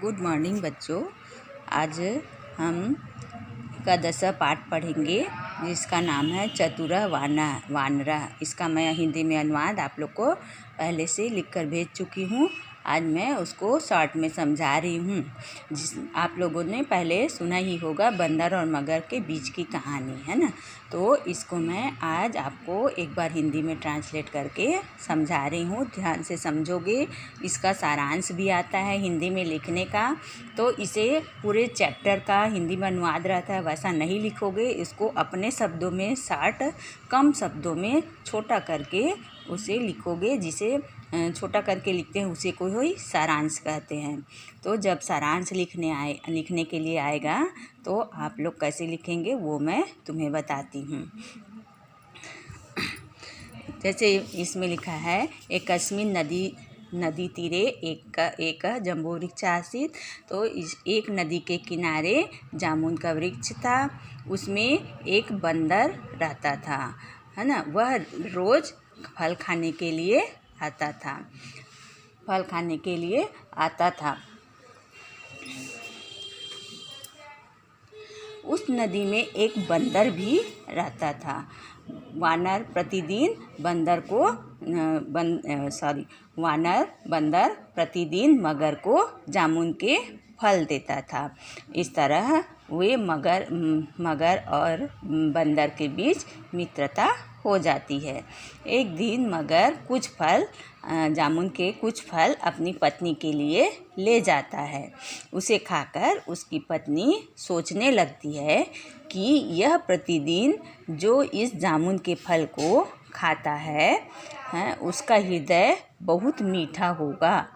Good morning बच्चों। आज हम का 10वां पाठ पढ़ेंगे जिसका नाम है चतुरा वानरा। इसका मैं हिंदी में अनुवाद आप लोग को पहले से लिखकर भेज चुकी हूँ। आज मैं उसको शॉर्ट में समझा रही हूँ। आप लोगों ने पहले सुना ही होगा बंदर और मगर के बीच की कहानी, है ना। तो इसको मैं आज आपको एक बार हिंदी में ट्रांसलेट करके समझा रही हूँ। ध्यान से समझोगे। इसका सारांश भी आता है हिंदी में लिखने का। तो इसे पूरे चैप्टर का हिंदी में अनुवाद रहता है, वैसा नहीं लिखोगे। इसको अपने शब्दों में शार्ट कम शब्दों में छोटा करके उसे लिखोगे। जिसे छोटा करके लिखते हैं उसे कोई सारांश कहते हैं। तो जब सारांश लिखने के लिए आएगा तो आप लोग कैसे लिखेंगे वो मैं तुम्हें बताती हूँ। जैसे इसमें लिखा है, एकस्मिन् नदी तीरे एक जम्बो वृक्ष आसीत्। तो इस एक नदी के किनारे जामुन का वृक्ष था। उसमें एक बंदर रहता था, है ना। वह रोज़ फल खाने के लिए आता था। उस नदी में एक बंदर भी रहता था। वानर बंदर प्रतिदिन मगर को जामुन के फल देता था। इस तरह वे मगर और बंदर के बीच मित्रता हो जाती है। एक दिन मगर जामुन के कुछ फल अपनी पत्नी के लिए ले जाता है। उसे खाकर उसकी पत्नी सोचने लगती है कि यह प्रतिदिन जो इस जामुन के फल को खाता है उसका हृदय बहुत मीठा होगा।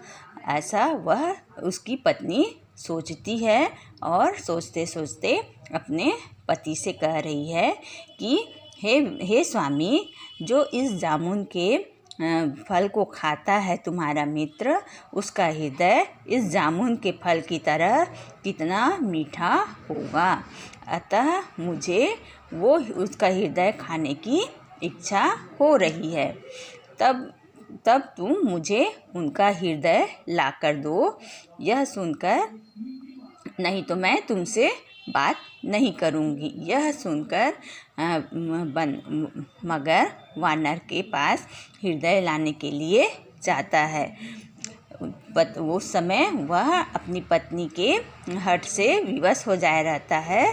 ऐसा वह उसकी पत्नी सोचती है और सोचते सोचते अपने पति से कह रही है कि हे स्वामी, जो इस जामुन के फल को खाता है तुम्हारा मित्र, उसका हृदय इस जामुन के फल की तरह कितना मीठा होगा। अतः मुझे उसका हृदय खाने की इच्छा हो रही है। तब तुम मुझे उनका हृदय ला कर दो। यह सुनकर, नहीं तो मैं तुमसे बात नहीं करूँगी। यह सुनकर मगर वानर के पास हृदय लाने के लिए जाता है। उस समय वह अपनी पत्नी के हठ से विवश हो जाया रहता है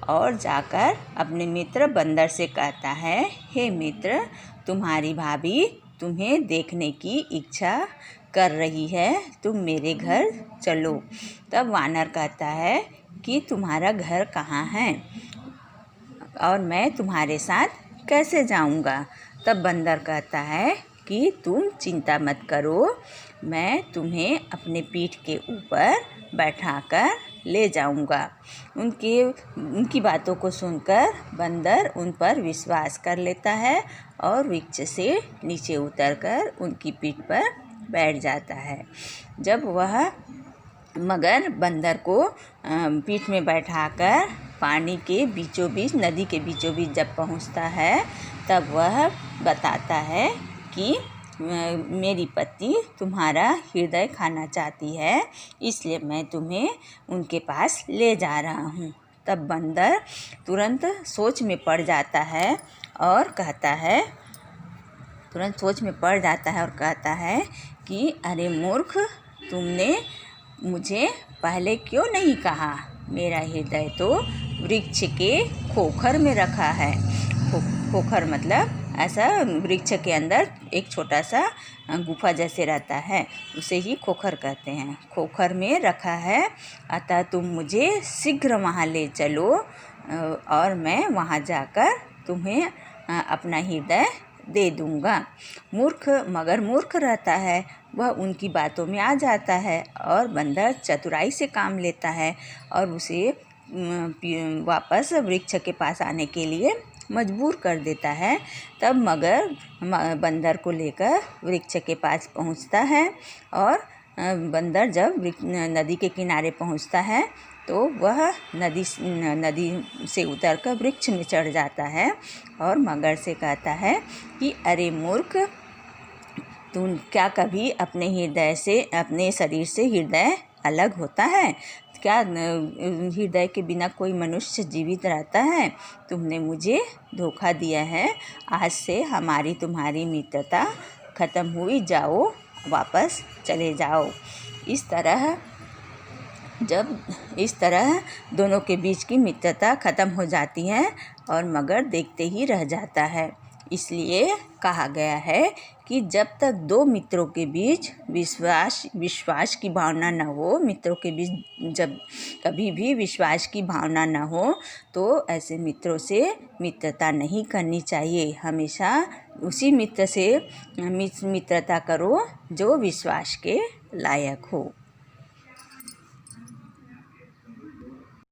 और जाकर अपने मित्र बंदर से कहता है, हे मित्र, तुम्हारी भाभी तुम्हें देखने की इच्छा कर रही है, तुम मेरे घर चलो। तब वानर कहता है कि तुम्हारा घर कहाँ है और मैं तुम्हारे साथ कैसे जाऊँगा। तब बंदर कहता है कि तुम चिंता मत करो, मैं तुम्हें अपने पीठ के ऊपर बैठाकर ले जाऊँगा। उनकी बातों को सुनकर बंदर उन पर विश्वास कर लेता है और वृक्ष से नीचे उतरकर उनकी पीठ पर बैठ जाता है। जब वह मगर बंदर को पीठ में बैठाकर पानी के बीचों बीच, नदी के बीचों बीच जब पहुंचता है, तब वह बताता है कि मेरी पत्नी तुम्हारा हृदय खाना चाहती है, इसलिए मैं तुम्हें उनके पास ले जा रहा हूँ। तब बंदर तुरंत सोच में पड़ जाता है और कहता है कि अरे मूर्ख, तुमने मुझे पहले क्यों नहीं कहा। मेरा हृदय तो वृक्ष के खोखर में रखा है। खोखर मतलब ऐसा वृक्ष के अंदर एक छोटा सा गुफा जैसे रहता है, उसे ही खोखर कहते हैं। खोखर में रखा है, अतः तुम मुझे शीघ्र वहाँ ले चलो और मैं वहाँ जाकर तुम्हें अपना हृदय दे दूँगा। मगर मूर्ख रहता है, वह उनकी बातों में आ जाता है और बंदर चतुराई से काम लेता है और उसे वापस वृक्ष के पास आने के लिए मजबूर कर देता है। तब मगर बंदर को लेकर वृक्ष के पास पहुंचता है और बंदर जब नदी के किनारे पहुंचता है तो वह नदी से उतरकर वृक्ष में चढ़ जाता है और मगर से कहता है कि अरे मूर्ख, तुम क्या कभी अपने शरीर से हृदय अलग होता है? क्या हृदय के बिना कोई मनुष्य जीवित रहता है? तुमने मुझे धोखा दिया है। आज से हमारी तुम्हारी मित्रता ख़त्म हुई, जाओ वापस चले जाओ। इस तरह दोनों के बीच की मित्रता ख़त्म हो जाती है और मगर देखते ही रह जाता है। इसलिए कहा गया है कि जब तक दो मित्रों के बीच विश्वास की भावना न हो, मित्रों के बीच जब कभी भी विश्वास की भावना न हो तो ऐसे मित्रों से मित्रता नहीं करनी चाहिए। हमेशा उसी मित्र से मित्रता करो जो विश्वास के लायक हो।